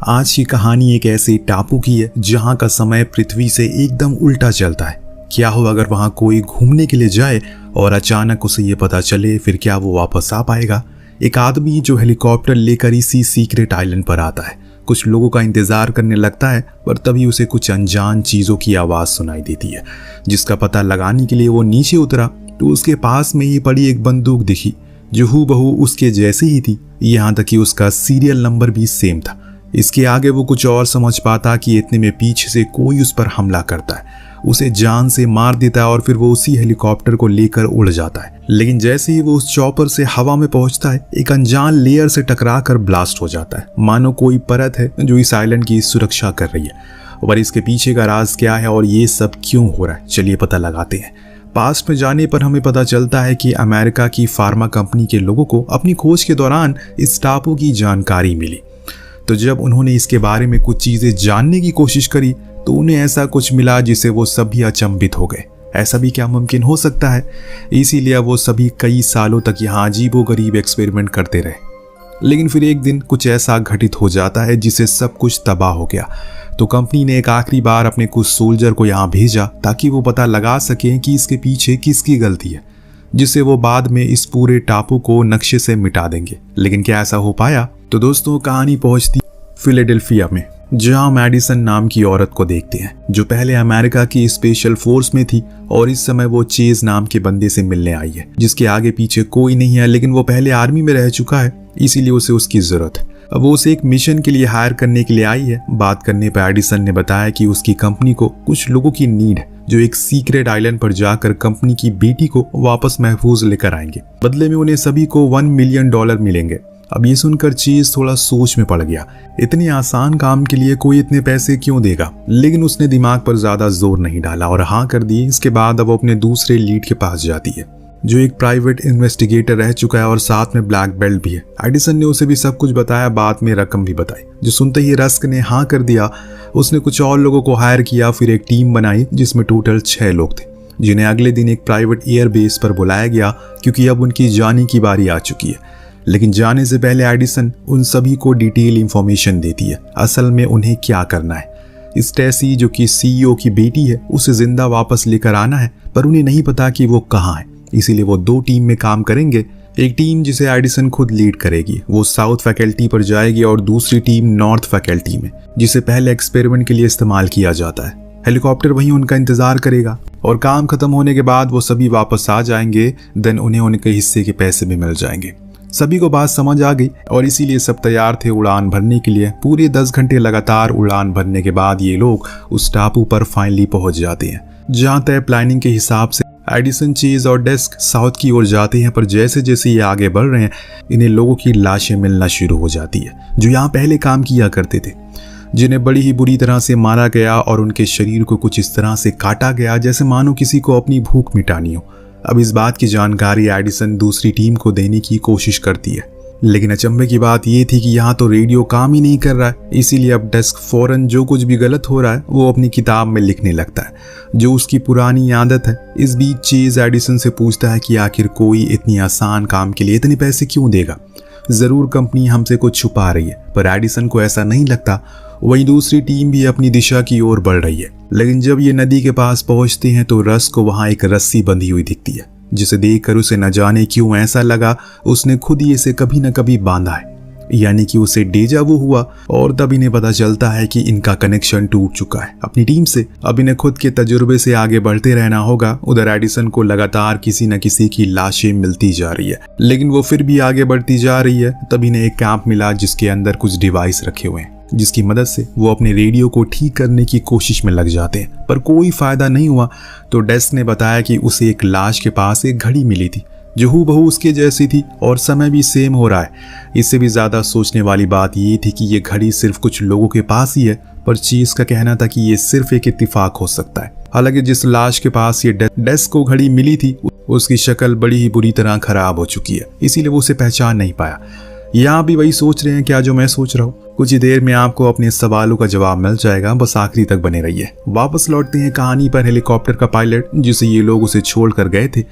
आज की कहानी एक ऐसे टापू की है जहां का समय पृथ्वी से एकदम उल्टा चलता है। क्या हो अगर वहां कोई घूमने के लिए जाए और अचानक उसे ये पता चले, फिर क्या वो वापस आ पाएगा? एक आदमी जो हेलीकॉप्टर लेकर इसी सीक्रेट आइलैंड पर आता है, कुछ लोगों का इंतजार करने लगता है, पर तभी उसे कुछ अनजान चीजों की आवाज सुनाई देती है। जिसका पता लगाने के लिए वो नीचे उतरा तो उसके पास में ही पड़ी एक बंदूक दिखी जो हूबहू उसके जैसी ही थी, यहाँ तक कि उसका सीरियल नंबर भी सेम था। इसके आगे वो कुछ और समझ पाता कि इतने में पीछे से कोई उस पर हमला करता है, उसे जान से मार देता है और फिर वो उसी हेलीकॉप्टर को लेकर उड़ जाता है। लेकिन जैसे ही वो उस चॉपर से हवा में पहुंचता है, एक अनजान लेयर से टकरा कर ब्लास्ट हो जाता है, मानो कोई परत है जो इस आइलैंड की सुरक्षा कर रही है। और इसके पीछे का राज क्या है और ये सब क्यों हो रहा है, चलिए पता लगाते हैं। पास्ट में जाने पर हमें पता चलता है कि अमेरिका की फार्मा कंपनी के लोगों को अपनी खोज के दौरान इस टापू की जानकारी मिली। तो जब उन्होंने इसके बारे में कुछ चीजें जानने की कोशिश करी तो उन्हें ऐसा कुछ मिला जिसे वो सभी अचंभित हो गए। ऐसा भी क्या मुमकिन हो सकता है? इसीलिए वो सभी कई सालों तक यहाँ अजीबोगरीब एक्सपेरिमेंट करते रहे। लेकिन फिर एक दिन कुछ ऐसा घटित हो जाता है जिससे सब कुछ तबाह हो गया। तो कंपनी ने एक आखिरी बार अपने कुछ सोल्जर को यहाँ भेजा ताकि वो पता लगा सकें कि इसके पीछे किसकी गलती है, जिससे वो बाद में इस पूरे टापू को नक्शे से मिटा देंगे। लेकिन क्या ऐसा हो पाया? तो दोस्तों कहानी पहुंचती फिलाडेल्फिया में, जहां मैडिसन नाम की औरत को देखते हैं जो पहले अमेरिका की स्पेशल फोर्स में थी और इस समय वो चेज नाम के बंदे से मिलने आई है, जिसके आगे पीछे कोई नहीं है, लेकिन वो पहले आर्मी में रह चुका है, इसीलिए उसे उसकी जरूरत है। अब वो उसे एक मिशन के लिए हायर करने के लिए आई है। बात करने पर एडिसन ने बताया कि उसकी कंपनी को कुछ लोगों की नीड है जो एक सीक्रेट आइलैंड पर जाकर कंपनी की बेटी को वापस महफूज लेकर आएंगे। बदले में उन्हें सभी को $1 मिलियन मिलेंगे। अब ये सुनकर चीज थोड़ा सोच में पड़ गया। इतने आसान काम के लिए कोई इतने पैसे क्यों देगा? लेकिन उसने दिमाग पर ज्यादा जोर नहीं डाला और हाँ कर दी। इसके बाद अब वो अपने दूसरे लीड के पास जाती है जो एक प्राइवेट इन्वेस्टिगेटर रह चुका है और साथ में ब्लैक बेल्ट भी है। एडिसन ने उसे भी सब कुछ बताया, बाद में रकम भी बताई। जो सुनते ही रस्क ने हाँ कर दिया। उसने कुछ और लोगों को हायर किया, फिर एक टीम बनाई जिसमें टोटल 6 लोग थे, जिन्हें अगले दिन एक प्राइवेट एयरबेस पर बुलाया गया क्योंकि अब उनकी जाने की बारी आ चुकी है। लेकिन जाने से पहले एडिसन उन सभी को डिटेल इंफॉर्मेशन देती है, असल में उन्हें क्या करना है। स्टेसी जो कि सीईओ की बेटी है, उसे जिंदा वापस लेकर आना है, पर उन्हें नहीं पता कि वो कहाँ है। इसीलिए वो 2 टीम में काम करेंगे। एक टीम जिसे एडिसन खुद लीड करेगी, वो साउथ फैकल्टी पर जाएगी, और दूसरी टीम नॉर्थ फैकल्टी में, जिसे पहले एक्सपेरिमेंट के लिए इस्तेमाल किया जाता है। हेलीकॉप्टर वहीं उनका इंतजार करेगा और काम खत्म होने के बाद वो सभी वापस आ जाएंगे। देन उन्हें उनके हिस्से के पैसे भी मिल जाएंगे। सभी को बात समझ आ गई और इसीलिए सब तैयार थे उड़ान भरने के लिए। पूरे 10 घंटे लगातार उड़ान भरने के बाद ये लोग उस टापू पर फाइनली पहुंच जाते हैं, जहां तय प्लानिंग के हिसाब से एडिसन, चेज और डेस्क साउथ की ओर जाते हैं। पर जैसे जैसे ये आगे बढ़ रहे हैं, इन्हें लोगों की लाशें मिलना शुरू हो जाती है जो यहाँ पहले काम किया करते थे, जिन्हें बड़ी ही बुरी तरह से मारा गया और उनके शरीर को कुछ इस तरह से काटा गया जैसे मानो किसी को अपनी भूख मिटानी हो। अब इस बात की जानकारी एडिसन दूसरी टीम को देने की कोशिश करती है, लेकिन अचंभे की बात यह थी कि यहाँ तो रेडियो काम ही नहीं कर रहा है। इसीलिए अब डेस्क फौरन जो कुछ भी गलत हो रहा है वो अपनी किताब में लिखने लगता है, जो उसकी पुरानी आदत है। इस बीच चेज एडिसन से पूछता है कि आखिर कोई इतनी आसान काम के लिए इतने पैसे क्यों देगा? जरूर कंपनी हमसे कुछ छुपा रही है, पर एडिसन को ऐसा नहीं लगता। वहीं दूसरी टीम भी अपनी दिशा की ओर बढ़ रही है। लेकिन जब ये नदी के पास पहुंचते हैं तो रस को वहां एक रस्सी बंधी हुई दिखती है, जिसे देखकर उसे न जाने क्यों ऐसा लगा उसने खुद ही इसे कभी न कभी बांधा है, यानी कि उसे डेजा वो हुआ। और तब इन्हें पता चलता है कि इनका कनेक्शन टूट चुका है अपनी टीम से। अब इन्हें खुद के तजुर्बे से आगे बढ़ते रहना होगा। उधर एडिसन को लगातार किसी न किसी की लाशें मिलती जा रही है, लेकिन वो फिर भी आगे बढ़ती जा रही है। तब इन्हें एक कैंप मिला जिसके अंदर कुछ डिवाइस रखे हुए हैं, जिसकी मदद से वो अपने रेडियो को ठीक करने की कोशिश में लग जाते हैं, पर कोई फायदा नहीं हुआ। तो डेस्क ने बताया कि उसे एक लाश के पास एक घड़ी मिली थी जो हूबहू उसके जैसी थी और समय भी सेम हो रहा है। इससे भी ज्यादा सोचने वाली बात ये थी कि ये घड़ी सिर्फ कुछ लोगों के पास ही है, पर चीज का कहना था कि ये सिर्फ एक इत्तेफाक हो सकता है। हालांकि जिस लाश के पास ये डेस्क को घड़ी मिली थी उसकी शक्ल बड़ी ही बुरी तरह खराब हो चुकी है, इसीलिए वो उसे पहचान नहीं पाया। यहाँ भी वही सोच रहे हैं क्या जो मैं सोच रहा हूँ। कुछ ही देर में आपको अपने सवालों का जवाब मिल जाएगा, बस आखिरी तक बने रहिए। वापस लौटते हैं कहानी पर। हेलीकॉप्टर का पायलट जिसे ये लोग उसे छोड़ कर गए थे,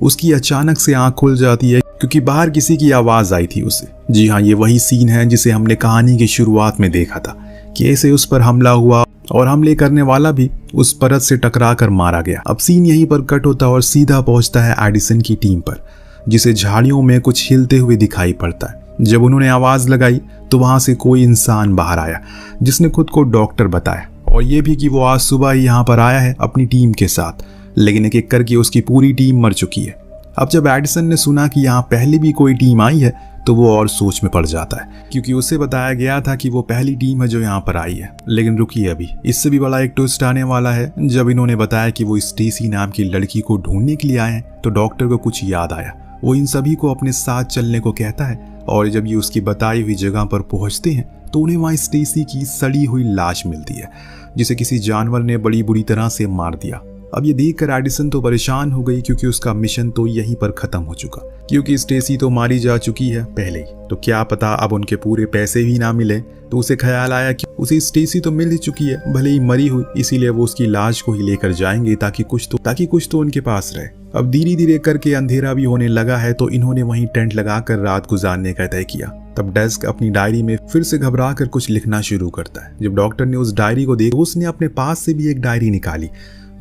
उसकी अचानक से आंख खुल जाती है क्योंकि बाहर किसी की आवाज आई थी उसे। जी हाँ, ये वही सीन है जिसे हमने कहानी की शुरुआत में देखा था कि ऐसे उस पर हमला हुआ और हमले करने वाला भी उस परत से टकरा कर मारा गया। अब सीन यहीं पर कट होता और सीधा पहुंचता है एडिसन की टीम पर, जिसे झाड़ियों में कुछ हिलते हुए दिखाई पड़ता है। जब उन्होंने आवाज लगाई तो वहां से कोई इंसान बाहर आया जिसने खुद को डॉक्टर बताया, और ये भी कि वो आज सुबह ही यहाँ पर आया है अपनी टीम के साथ, लेकिन एक एक करके उसकी पूरी टीम मर चुकी है। अब जब एडिसन ने सुना कि यहाँ पहले भी कोई टीम आई है तो वो और सोच में पड़ जाता है, क्योंकि उसे बताया गया था कि वो पहली टीम है जो यहाँ पर आई है। लेकिन रुकिए, अभी इससे भी बड़ा एक ट्विस्ट आने वाला है। जब इन्होंने बताया कि वो स्टेसी नाम की लड़की को ढूंढने के लिए आए हैं तो डॉक्टर को कुछ याद आया। वो इन सभी को अपने साथ चलने को कहता है, और जब ये उसकी बताई हुई जगह पर पहुंचते हैं तो उन्हें वहाँ स्टेसी की सड़ी हुई लाश मिलती है, जिसे किसी जानवर ने बड़ी बुरी तरह से मार दिया। अब ये देखकर एडिसन तो परेशान हो गई, क्योंकि उसका मिशन तो यहीं पर खत्म हो चुका, क्योंकि स्टेसी तो मारी जा चुकी है पहले ही। तो क्या पता अब उनके पूरे पैसे भी ना मिले। तो उसे ख्याल आया कि उसे स्टेसी तो मिल ही चुकी है, भले ही मरी हुई, इसीलिए वो उसकी लाश को ही लेकर जाएंगे ताकि कुछ तो उनके पास रहे। अब धीरे धीरे करके अंधेरा भी होने लगा है, तो इन्होंने वहीं टेंट लगाकर रात गुजारने का तय किया। तब डेस्क अपनी डायरी में फिर से घबरा कर कुछ लिखना शुरू करता है। जब डॉक्टर ने उस डायरी को देखा, उसने अपने पास से भी एक डायरी निकाली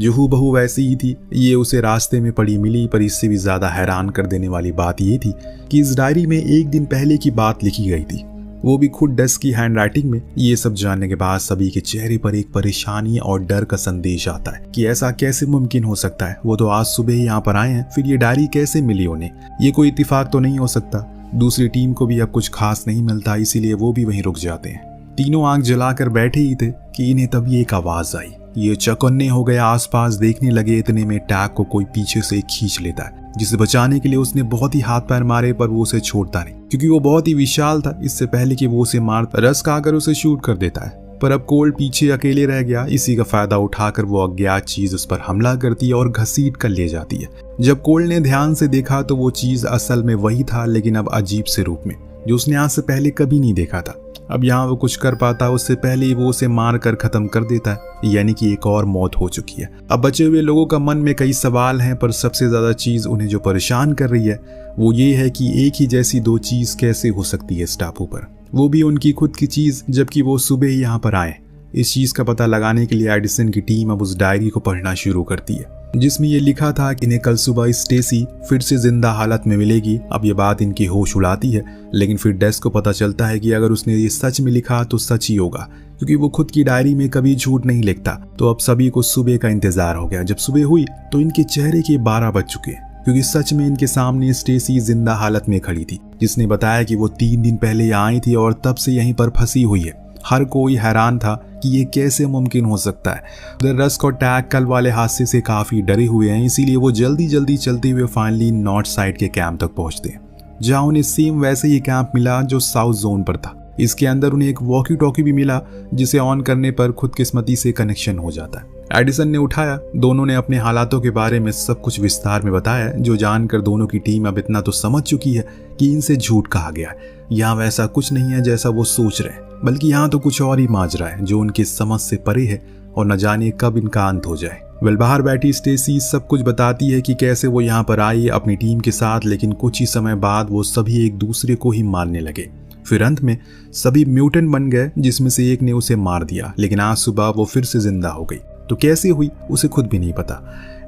जो हूबहू वैसी ही थी। ये उसे रास्ते में पड़ी मिली, पर इससे भी ज्यादा हैरान कर देने वाली बात ये थी कि इस डायरी में एक दिन पहले की बात लिखी गई थी, वो भी खुद डेस्क की हैंडराइटिंग में। ये सब जानने के बाद सभी के चेहरे पर एक परेशानी और डर का संदेश आता है कि ऐसा कैसे मुमकिन हो सकता है। वो तो आज सुबह ही यहाँ पर आए हैं, फिर ये डायरी कैसे मिली उन्हें? ये कोई इत्तेफाक तो नहीं हो सकता। दूसरी टीम को भी अब कुछ खास नहीं मिलता, इसीलिए वो भी वहीं रुक जाते हैं। तीनों आंख जलाकर बैठे ही थे कि इन्हें तभी एक आवाज आई। ये चौकन्ने हो गए, आसपास देखने लगे। इतने में टैग को कोई पीछे से खींच लेता है, जिसे बचाने के लिए उसने बहुत ही हाथ पैर मारे, पर वो उसे छोड़ता नहीं, क्योंकि वो बहुत ही विशाल था। इससे पहले कि वो उसे मार, रस्क आकर उसे शूट कर देता है। पर अब कोल पीछे अकेले रह गया। इसी का फायदा उठाकर वो अज्ञात चीज उस पर हमला करती है और घसीट कर ले जाती है। जब कोल ने ध्यान से देखा तो वो चीज असल में वही था, लेकिन अब अजीब से रूप में, जो उसने आज से पहले कभी नहीं देखा था। अब यहाँ वो कुछ कर पाता, उससे पहले ही वो उसे मार कर खत्म कर देता है, यानी कि एक और मौत हो चुकी है। अब बचे हुए लोगों का मन में कई सवाल हैं, पर सबसे ज्यादा चीज उन्हें जो परेशान कर रही है वो ये है कि एक ही जैसी दो चीज कैसे हो सकती है इस टापू पर, वो भी उनकी खुद की चीज, जबकि वो सुबह ही यहाँ पर आए। इस चीज का पता लगाने के लिए एडिसन की टीम अब उस डायरी को पढ़ना शुरू करती है, जिसमें ये लिखा था कि इन्हें कल सुबह स्टेसी फिर से जिंदा हालत में मिलेगी। अब ये बात इनकी होश उड़ाती है, लेकिन फिर डेस्क को पता चलता है कि अगर उसने ये सच में लिखा तो सच ही होगा, क्योंकि वो खुद की डायरी में कभी झूठ नहीं लिखता। तो अब सभी को सुबह का इंतजार हो गया। जब सुबह हुई तो इनके चेहरे के 12 बज चुके, क्योंकि सच में इनके सामने स्टेसी जिंदा हालत में खड़ी थी, जिसने बताया कि वो 3 दिन पहले यहाँ आई थी और तब से यहीं पर फंसी हुई है। हर कोई हैरान था कि ये कैसे मुमकिन हो सकता है। उधर रस्क और टैग कल वाले हादसे से काफी डरे हुए हैं, इसीलिए वो जल्दी जल्दी चलते हुए फाइनली नॉर्थ साइड के कैंप तक पहुंचते हैं, जहां उन्हें सेम वैसे ही कैंप मिला जो साउथ जोन पर था। इसके अंदर उन्हें एक वॉकी टॉकी भी मिला, जिसे ऑन करने पर खुदकिस्मती से कनेक्शन हो जाता है। एडिसन ने उठाया। दोनों ने अपने हालातों के बारे में सब कुछ विस्तार में बताया, जो जानकर दोनों की टीम अब इतना तो समझ चुकी है कि इनसे झूठ कहा गया है। यहाँ वैसा कुछ नहीं है जैसा वो सोच रहे हैं, बल्कि यहाँ तो कुछ और ही माजरा है जो उनकी समझ से परे है, और न जाने कब इनका अंत हो जाए। बाहर बैठी स्टेसी सब कुछ बताती है कि कैसे वो यहाँ पर आई अपनी टीम के साथ, लेकिन कुछ ही समय बाद वो सभी एक दूसरे को ही मारने लगे। फिर अंत में सभी म्यूटेंट बन गए, जिसमें से एक ने उसे मार दिया, लेकिन आज सुबह वो फिर से जिंदा हो गई। तो कैसे हुई उसे खुद भी नहीं पता।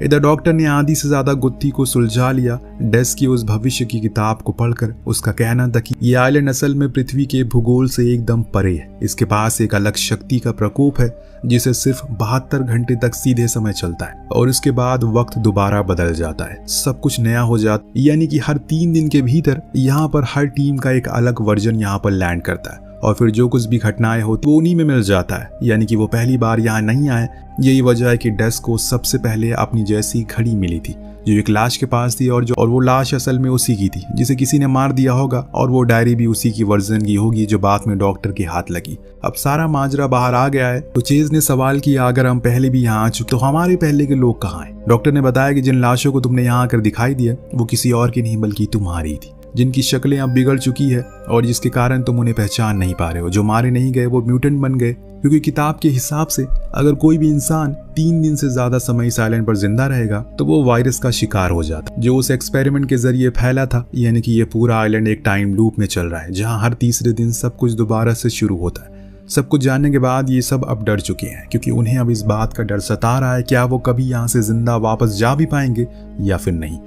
इधर डॉक्टर ने आधी से ज्यादा गुत्थी को सुलझा लिया। डेस्क की उस भविष्य की किताब को पढ़कर उसका कहना था कि ये आइलैंड असल में पृथ्वी के भूगोल से एकदम परे है। इसके पास एक अलग शक्ति का प्रकोप है, जिसे सिर्फ 72 घंटे तक सीधे समय चलता है, और इसके बाद वक्त दोबारा बदल जाता है, सब कुछ नया हो जाता, यानी कि हर 3 दिन के भीतर यहाँ पर हर टीम का एक अलग वर्जन यहाँ पर लैंड करता है, और फिर जो कुछ भी घटनाएं होती वो उन्हीं में मिल जाता है। यानी कि वो पहली बार यहाँ नहीं आए। यही वजह है कि डेस्क को सबसे पहले अपनी जैसी घड़ी मिली थी, जो एक लाश के पास थी, और वो लाश असल में उसी की थी जिसे किसी ने मार दिया होगा, और वो डायरी भी उसी की वर्जन की होगी जो बाद में डॉक्टर के हाथ लगी। अब सारा माजरा बाहर आ गया है। तो चेज ने सवाल किया, अगर हम पहले भी यहाँ आ चुके तो हमारे पहले के लोग कहाँ हैं? डॉक्टर ने बताया कि जिन लाशों को तुमने यहाँ आकर दिखाई दिया वो किसी और की नहीं बल्कि तुम्हारी थी। जिनकी शक्लें अब बिगड़ चुकी है और जिसके कारण तुम उन्हें पहचान नहीं पा रहे हो। जो मारे नहीं गए वो म्यूटेंट बन गए, क्योंकि किताब के हिसाब से अगर कोई भी इंसान 3 दिन से ज्यादा समय इस आइलैंड पर जिंदा रहेगा तो वो वायरस का शिकार हो जाता, जो उस एक्सपेरिमेंट के जरिए फैला था। यानी कि ये पूरा आइलैंड एक टाइम लूप में चल रहा है, जहाँ हर तीसरे दिन सब कुछ दोबारा से शुरू होता है। सब कुछ जानने के बाद ये सब अब डर चुके हैं, क्योंकि उन्हें अब इस बात का डर सता रहा है क्या वो कभी यहाँ से जिंदा वापस जा भी पाएंगे या फिर नहीं।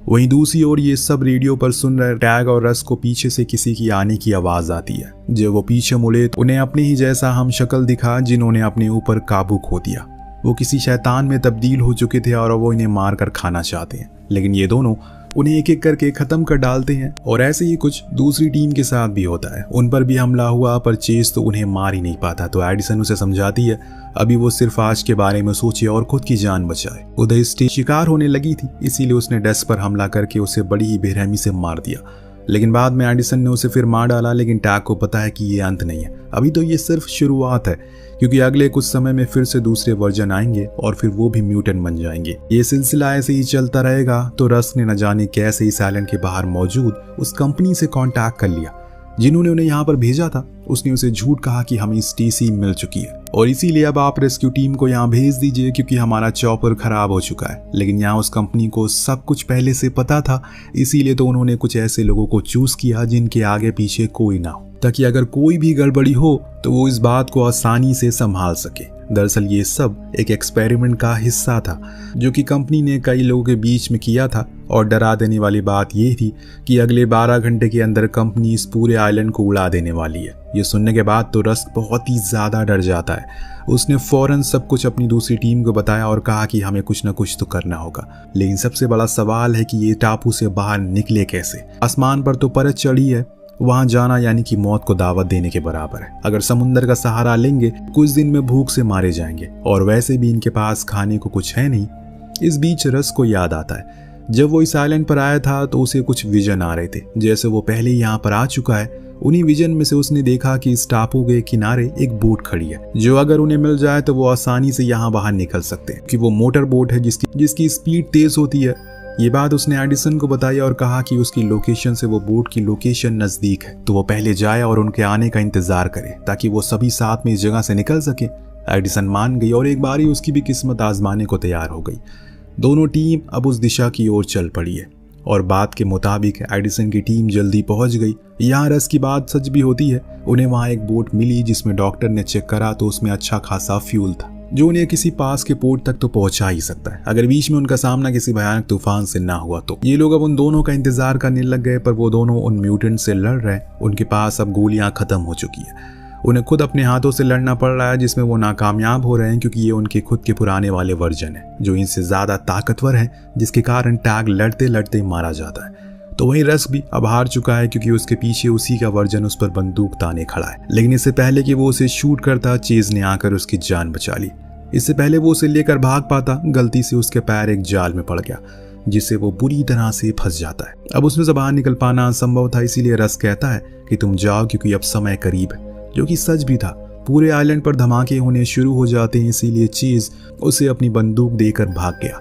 वहीं दूसरी ओर ये सब रेडियो पर सुन रहे टैग और रस को पीछे से किसी की आने की आवाज आती है। जब वो पीछे मुड़े तो उन्हें अपनी ही जैसा हम शक्ल दिखा जिन्होंने अपने ऊपर काबू खो दिया। वो किसी शैतान में तब्दील हो चुके थे और वो इन्हें मार कर खाना चाहते हैं, लेकिन ये दोनों उन्हें एक एक करके खत्म कर डालते हैं। और ऐसे ही कुछ दूसरी टीम के साथ भी होता है। उन पर भी हमला हुआ, पर चेज तो उन्हें मार ही नहीं पाता। तो एडिसन उसे समझाती है अभी वो सिर्फ आज के बारे में सोचे और खुद की जान बचाए। उधर स्टेज शिकार होने लगी थी, इसीलिए उसने डेस्क पर हमला करके उसे बड़ी ही बेरहमी से मार दिया। लेकिन बाद में एडिसन ने उसे फिर मार डाला। लेकिन टैग को पता है कि ये अंत नहीं है, अभी तो ये सिर्फ शुरुआत है, क्योंकि अगले कुछ समय में फिर से दूसरे वर्जन आएंगे और फिर वो भी म्यूटेंट बन जाएंगे। ये सिलसिला ऐसे ही चलता रहेगा। तो रस्क ने न जाने कैसे इस आइलैंड के बाहर मौजूद उस कंपनी से कांटेक्ट कर लिया जिन्होंने उन्हें यहाँ पर भेजा था। उसने उसे झूठ कहा कि हमें स्टेसी मिल चुकी है और इसीलिए अब आप रेस्क्यू टीम को यहाँ भेज दीजिए, क्योंकि हमारा चॉपर खराब हो चुका है। लेकिन यहाँ उस कंपनी को सब कुछ पहले से पता था, इसीलिए तो उन्होंने कुछ ऐसे लोगों को चूज किया जिनके आगे पीछे कोई ना हो, ताकि अगर कोई भी गड़बड़ी हो तो वो इस बात को आसानी से संभाल सके। दरअसल ये सब एक एक्सपेरिमेंट का हिस्सा था जो कि कंपनी ने कई लोगों के बीच में किया था। और डरा देने वाली बात ये थी कि अगले 12 घंटे के अंदर कंपनी इस पूरे आइलैंड को उड़ा देने वाली है। ये सुनने के बाद तो रस्क बहुत ही ज्यादा डर जाता है। उसने फौरन सब कुछ अपनी दूसरी टीम को बताया और कहा कि हमें कुछ न कुछ तो करना होगा। लेकिन सबसे बड़ा सवाल है कि ये टापू से बाहर निकले कैसे। आसमान पर तो परत चढ़ी है, वहां जाना यानी कि मौत को दावत देने के बराबर है। अगर समुंदर का सहारा लेंगे कुछ दिन में भूख से मारे जाएंगे, और वैसे भी इनके पास खाने को कुछ है नहीं। इस बीच रस को याद आता है जब वो इस आइलैंड पर आया था तो उसे कुछ विजन आ रहे थे, जैसे वो पहले ही यहाँ पर आ चुका है। उन्हीं विजन में से उसने देखा कि इस टापू के किनारे एक बोट खड़ी है, जो अगर उन्हें मिल जाए तो वो आसानी से यहाँ बाहर निकल सकते हैं, कि वो मोटर बोट है जिसकी स्पीड तेज होती है। ये बात उसने एडिसन को बताई और कहा कि उसकी लोकेशन से वो बोट की लोकेशन नजदीक है, तो वो पहले जाए और उनके आने का इंतजार करे ताकि वो सभी साथ में इस जगह से निकल सके। एडिसन मान गई और एक बार ही उसकी भी किस्मत आजमाने को तैयार हो गई। दोनों टीम अब उस दिशा की ओर चल पड़ी है और बात के मुताबिक एडिसन की टीम जल्दी पहुंच गई। यहाँ रस की बात सच भी होती है। उन्हें वहाँ एक बोट मिली जिसमें डॉक्टर ने चेक करा तो उसमें अच्छा खासा फ्यूल था, जो उन्हें किसी पास के पोर्ट तक तो पहुंचा ही सकता है, अगर बीच में उनका सामना किसी भयानक तूफान से ना हुआ तो। ये लोग अब उन दोनों का इंतजार करने लग गए, पर वो दोनों उन म्यूटेंट से लड़ रहे हैं। उनके पास अब गोलियां खत्म हो चुकी है। उन्हें खुद अपने हाथों से लड़ना पड़ रहा है, जिसमें वो नाकामयाब हो रहे हैं, क्योंकि ये उनके खुद के पुराने वाले वर्जन है जो इनसे ज्यादा ताकतवर है, जिसके कारण टैग लड़ते लड़ते मारा जाता है। तो वहीं रस्क भी अब हार चुका है, क्योंकि उसके पीछे उसी का वर्जन उस पर बंदूक ताने खड़ा है। लेकिन इससे पहले कि वो उसे शूट करता, चेज ने आकर उसकी जान बचा ली। इससे पहले वो उसे लेकर भाग पाता, गलती से उसके पैर एक जाल में पड़ गया, जिससे वो बुरी तरह से फंस जाता है। अब उसमें से बाहर निकल पाना असंभव था, इसीलिए रस्क कहता है कि तुम जाओ, क्योंकि अब समय करीब है, जो कि सच भी था। पूरे आइलैंड पर धमाके होने शुरू हो जाते हैं, इसीलिए चीज उसे अपनी बंदूक देकर भाग गया।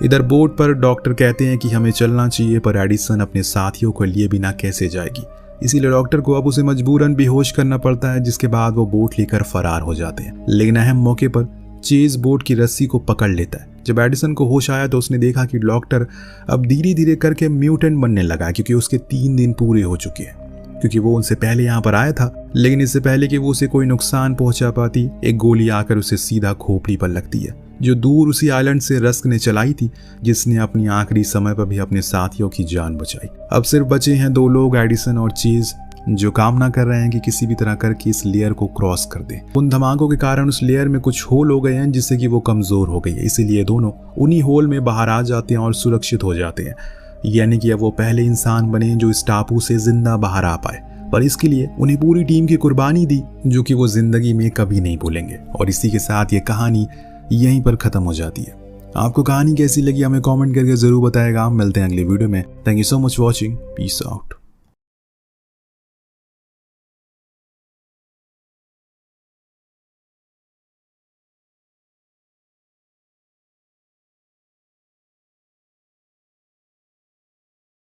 इधर बोट पर डॉक्टर कहते हैं कि हमें चलना चाहिए, पर एडिसन अपने साथियों को लिए बिना कैसे जाएगी, इसीलिए डॉक्टर को अब उसे मजबूरन बेहोश करना पड़ता है, जिसके बाद वो बोट लेकर फरार हो जाते हैं। लेकिन अहम मौके पर चेज बोट की रस्सी को पकड़ लेता है। जब एडिसन को होश आया तो उसने देखा कि डॉक्टर अब धीरे धीरे करके म्यूटेंट बनने लगा, क्योंकि उसके 3 दिन पूरे हो चुके हैं, क्योंकि वो उनसे पहले यहाँ पर आया था। लेकिन इससे पहले कि वो उसे कोई नुकसान पहुंचा पाती, एक गोली आकर उसे सीधा खोपड़ी पर लगती है, जो दूर उसी आइलैंड से रस्क ने चलाई थी, जिसने अपनी आखिरी समय पर भी अपने साथियों की जान बचाई। अब सिर्फ बचे हैं 2 लोग, एडिसन और चीज, जो कामना कर रहे हैं कि किसी भी तरह करके इस लेयर को क्रॉस कर दें। उन धमाकों के कारण उस लेयर में कुछ होल हो गए हैं, जिससे कि वो कमजोर हो गई है, इसीलिए दोनों उन्हीं होल में बाहर आ जाते हैं और सुरक्षित हो जाते हैं। यानी कि अब वो पहले इंसान बने जो इस टापू से जिंदा बाहर आ पाए, पर इसके लिए उन्हें पूरी टीम की कुर्बानी दी, जो कि वो जिंदगी में कभी नहीं भूलेंगे। और इसी के साथ ये कहानी यहीं पर खत्म हो जाती है। आपको कहानी कैसी लगी हमें कमेंट करके जरूर बताएगा। हम मिलते हैं अगले वीडियो में। Thank you so much watching. Peace out.